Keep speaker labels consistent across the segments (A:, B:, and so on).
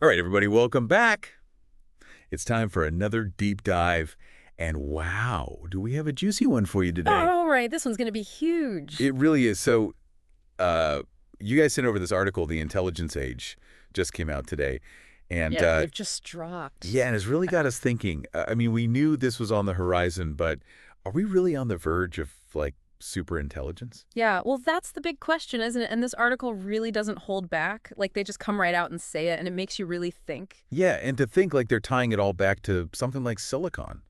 A: All right, everybody, welcome back. It's time for another deep dive. And wow, do we have a juicy one for you today?
B: Oh, all right. This one's going to be huge.
A: It really is. So, uh, you guys sent over this article, The Intelligence Age, just came out today. And
B: Yeah, it just dropped.
A: yeah, and it's really got us thinking. I mean, we knew this was on the horizon, but are we really on the verge of like super intelligence?
B: Yeah, well, that's the big question, isn't it? And this article really doesn't hold back. Like, they just come right out and say it, and it makes you really think.
A: Yeah, and to think like they're tying it all back to something like silicon,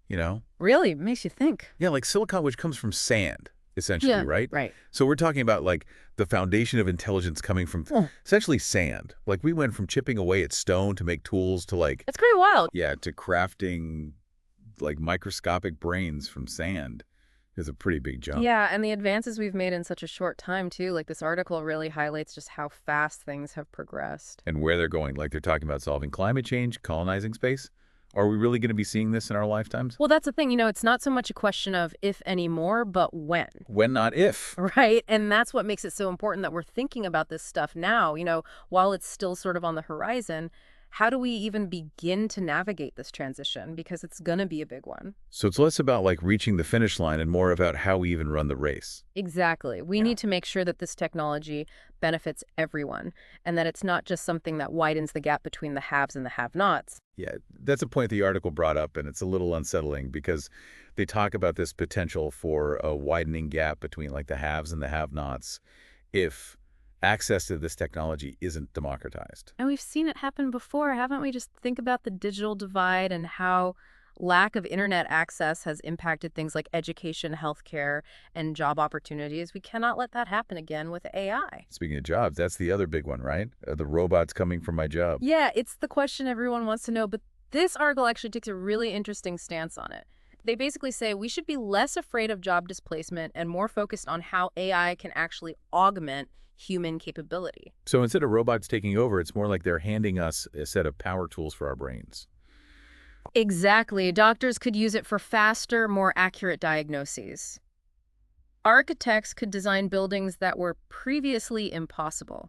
A: you know?
B: Really, it makes you think.
A: Yeah, like silicon, which comes from sand, essentially,
B: Yeah,
A: right?
B: right.
A: So we're talking about like the foundation of intelligence coming from
B: Oh,
A: essentially sand. Like we went from chipping away at stone to make tools to like,
B: that's pretty wild.
A: yeah, to crafting like microscopic brains from sand is a pretty big jump.
B: Yeah, and the advances we've made in such a short time, too. Like, this article really highlights just how fast things have progressed.
A: And where they're going, like they're talking about solving climate change, colonizing space. Are we really going to be seeing this in our lifetimes?
B: Well, that's the thing. It's not so much a question of if anymore, but when.
A: When not if.
B: Right. And that's what makes it so important that we're thinking about this stuff now, while it's still sort of on the horizon. How do we even begin to navigate this transition? Because it's going to be a big one.
A: So it's less about like reaching the finish line and more about how we even run the race.
B: Exactly. We
A: Yeah.
B: need to make sure that this technology benefits everyone and that it's not just something that widens the gap between the haves and the have-nots.
A: Yeah, that's a point the article brought up, and it's a little unsettling because they talk about this potential for a widening gap between like the haves and the have-nots if access to this technology isn't democratized.
B: And we've seen it happen before, haven't we? Just think about the digital divide and how lack of internet access has impacted things like education, healthcare, and job opportunities. We cannot let that happen again with AI.
A: Speaking of jobs, that's the other big one, right? The robots coming for my job.
B: Yeah, it's the question everyone wants to know, but this article actually takes a really interesting stance on it. They basically say we should be less afraid of job displacement and more focused on how AI can actually augment human capability.
A: So instead of robots taking over, it's more like they're handing us a set of power tools for our brains.
B: Exactly. Doctors could use it for faster, more accurate diagnoses. Architects could design buildings that were previously impossible.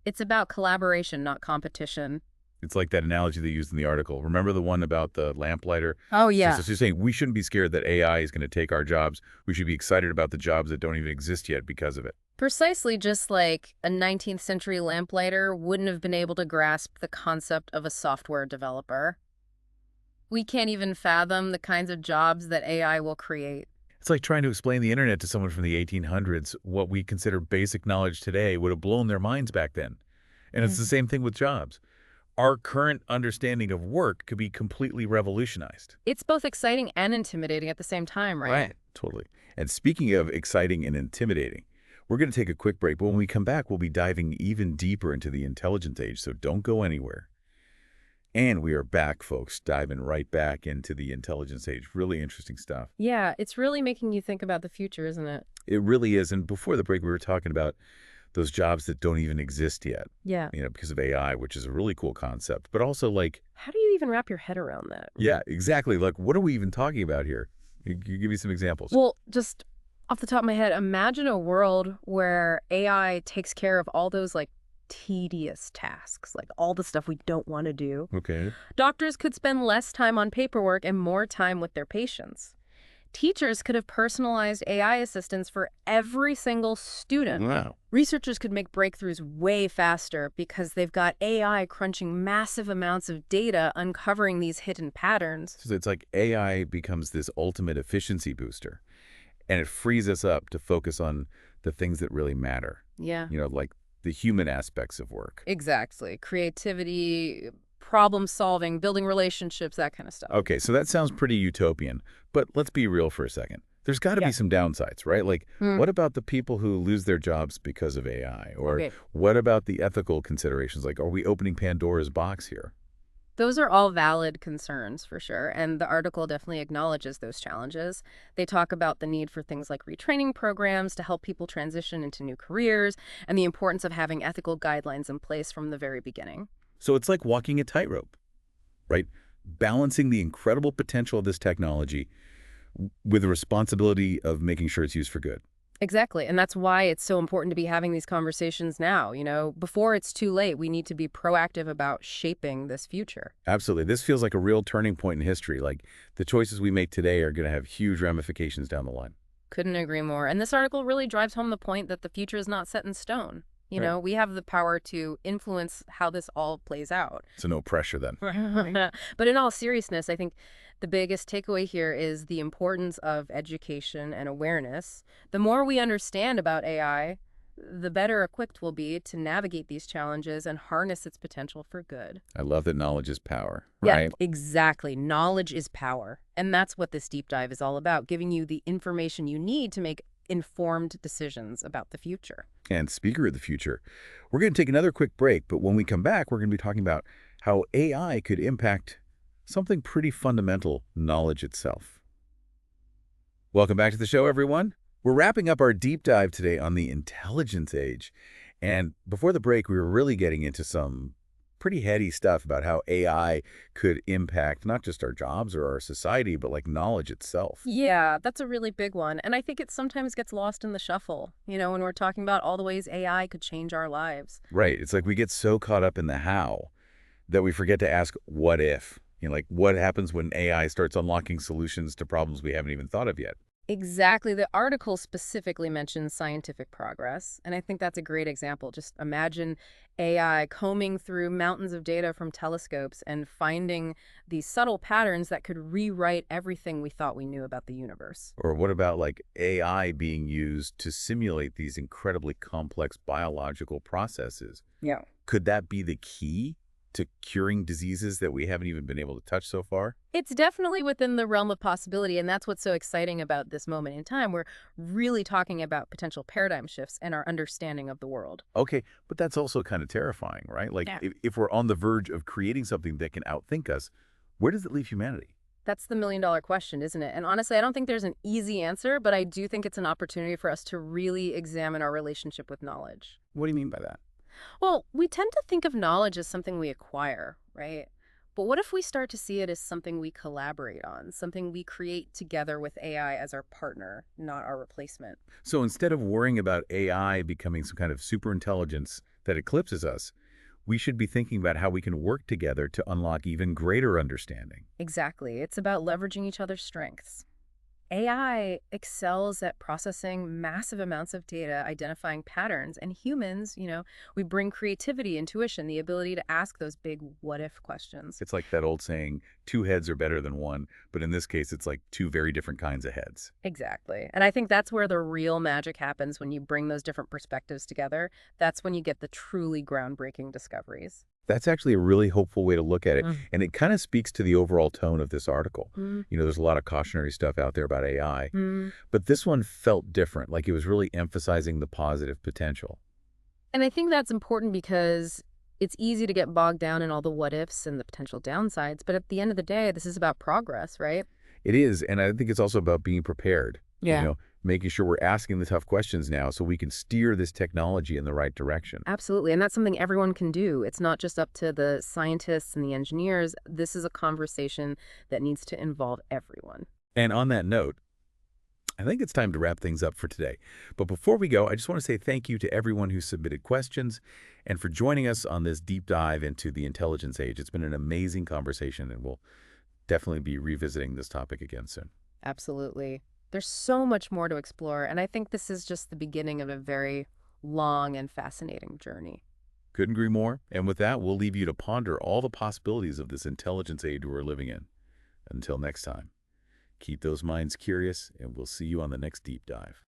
B: It's about collaboration, not competition.
A: It's like that analogy they used in the article. Remember the one about the lamplighter?
B: Oh,
A: So,
B: yeah.
A: so you're saying we shouldn't be scared that AI is going to take our jobs. We should be excited about the jobs that don't even exist yet because of it.
B: Precisely, just like a 19th century lamplighter wouldn't have been able to grasp the concept of a software developer. We can't even fathom the kinds of jobs that AI will create.
A: It's like trying to explain the internet to someone from the 1800s. What we consider basic knowledge today would have blown their minds back then. And it's the same thing with jobs. Our current understanding of work could be completely revolutionized.
B: It's both exciting and intimidating at the same time, right?
A: Totally. And speaking of exciting and intimidating, we're going to take a quick break, but when we come back, we'll be diving even deeper into the intelligence age, so don't go anywhere. And we are back, folks, diving right back into the intelligence age. Really interesting stuff.
B: Yeah, it's really making you think about the future, isn't it?
A: It really is. And before the break, we were talking about those jobs that don't even exist yet,
B: Yeah.
A: because of AI, which is a really cool concept. But also, like,
B: How do you even wrap your head around that?
A: yeah, exactly. Like, what are we even talking about here? You give me some examples.
B: Well, just off the top of my head, imagine a world where AI takes care of all those like tedious tasks, like all the stuff we don't want to do.
A: Okay.
B: Doctors could spend less time on paperwork and more time with their patients. Teachers could have personalized AI assistants for every single student.
A: Wow.
B: Researchers could make breakthroughs way faster because they've got AI crunching massive amounts of data, uncovering these hidden patterns.
A: So it's like AI becomes this ultimate efficiency booster, and it frees us up to focus on the things that really matter,
B: Yeah.
A: like the human aspects of work.
B: Exactly. Creativity, problem solving, building relationships, that kind of stuff.
A: Okay, so that sounds pretty utopian, but let's be real for a second. There's got to
B: Yeah.
A: be some downsides, right? Like,
B: Hmm.
A: what about the people who lose their jobs because of AI? Or
B: Okay.
A: what about the ethical considerations? Like, are we opening Pandora's box here?
B: Those are all valid concerns for sure, and the article definitely acknowledges those challenges. They talk about the need for things like retraining programs to help people transition into new careers and the importance of having ethical guidelines in place from the very beginning.
A: So it's like walking a tightrope, right? Balancing the incredible potential of this technology with the responsibility of making sure it's used for good.
B: Exactly. And that's why it's so important to be having these conversations now. Before it's too late, we need to be proactive about shaping this future.
A: Absolutely. This feels like a real turning point in history. Like the choices we make today are going to have huge ramifications down the line.
B: Couldn't agree more. And this article really drives home the point that the future is not set in stone.
A: Right.
B: We have the power to influence how this all plays out.
A: So no pressure then.
B: But in all seriousness, I think the biggest takeaway here is the importance of education and awareness. The more we understand about AI, the better equipped we'll be to navigate these challenges and harness its potential for good.
A: I love that knowledge is power,
B: Yeah,
A: right?
B: exactly. Knowledge is power. And that's what this deep dive is all about, giving you the information you need to make informed decisions about the future.
A: And speaker of the future, we're going to take another quick break, but when we come back, we're going to be talking about how AI could impact something pretty fundamental, knowledge itself. Welcome back to the show, everyone. We're wrapping up our deep dive today on the intelligence age. And before the break, we were really getting into some pretty heady stuff about how AI could impact not just our jobs or our society, but like knowledge itself.
B: Yeah, that's a really big one. And I think it sometimes gets lost in the shuffle, when we're talking about all the ways AI could change our lives.
A: Right. It's like we get so caught up in the how that we forget to ask what if. Like what happens when AI starts unlocking solutions to problems we haven't even thought of yet.
B: Exactly. The article specifically mentions scientific progress, and I think that's a great example. Just imagine AI combing through mountains of data from telescopes and finding these subtle patterns that could rewrite everything we thought we knew about the universe.
A: Or what about like AI being used to simulate these incredibly complex biological processes?
B: Yeah.
A: Could that be the key to curing diseases that we haven't even been able to touch so far?
B: It's definitely within the realm of possibility, and that's what's so exciting about this moment in time. We're really talking about potential paradigm shifts in our understanding of the world.
A: Okay, but that's also kind of terrifying, right? Like
B: Yeah.
A: if we're on the verge of creating something that can outthink us, where does it leave humanity?
B: That's the million-dollar question, isn't it? And honestly, I don't think there's an easy answer, but I do think it's an opportunity for us to really examine our relationship with knowledge.
A: What do you mean by that?
B: Well, we tend to think of knowledge as something we acquire, right? But what if we start to see it as something we collaborate on, something we create together with AI as our partner, not our replacement?
A: So instead of worrying about AI becoming some kind of super intelligence that eclipses us, we should be thinking about how we can work together to unlock even greater understanding.
B: Exactly. It's about leveraging each other's strengths. AI excels at processing massive amounts of data, identifying patterns, and humans, we bring creativity, intuition, the ability to ask those big what if questions.
A: It's like that old saying, two heads are better than one, but in this case, it's like two very different kinds of heads.
B: Exactly. And I think that's where the real magic happens when you bring those different perspectives together. That's when you get the truly groundbreaking discoveries.
A: That's actually a really hopeful way to look at it.
B: Mm.
A: And it kind of speaks to the overall tone of this article.
B: Mm.
A: There's a lot of cautionary stuff out there about AI,
B: Mm.
A: but this one felt different, like it was really emphasizing the positive potential.
B: And I think that's important because it's easy to get bogged down in all the what ifs and the potential downsides. But at the end of the day, this is about progress, right?
A: It is, and I think it's also about being prepared,
B: Yeah.
A: making sure we're asking the tough questions now so we can steer this technology in the right direction.
B: Absolutely. And that's something everyone can do. It's not just up to the scientists and the engineers. This is a conversation that needs to involve everyone.
A: And on that note, I think it's time to wrap things up for today. But before we go, I just want to say thank you to everyone who submitted questions and for joining us on this deep dive into the intelligence age. It's been an amazing conversation, and we'll definitely be revisiting this topic again soon.
B: Absolutely. There's so much more to explore, and I think this is just the beginning of a very long and fascinating journey.
A: Couldn't agree more. And with that, we'll leave you to ponder all the possibilities of this intelligence age we're living in. Until next time, keep those minds curious, and we'll see you on the next deep dive.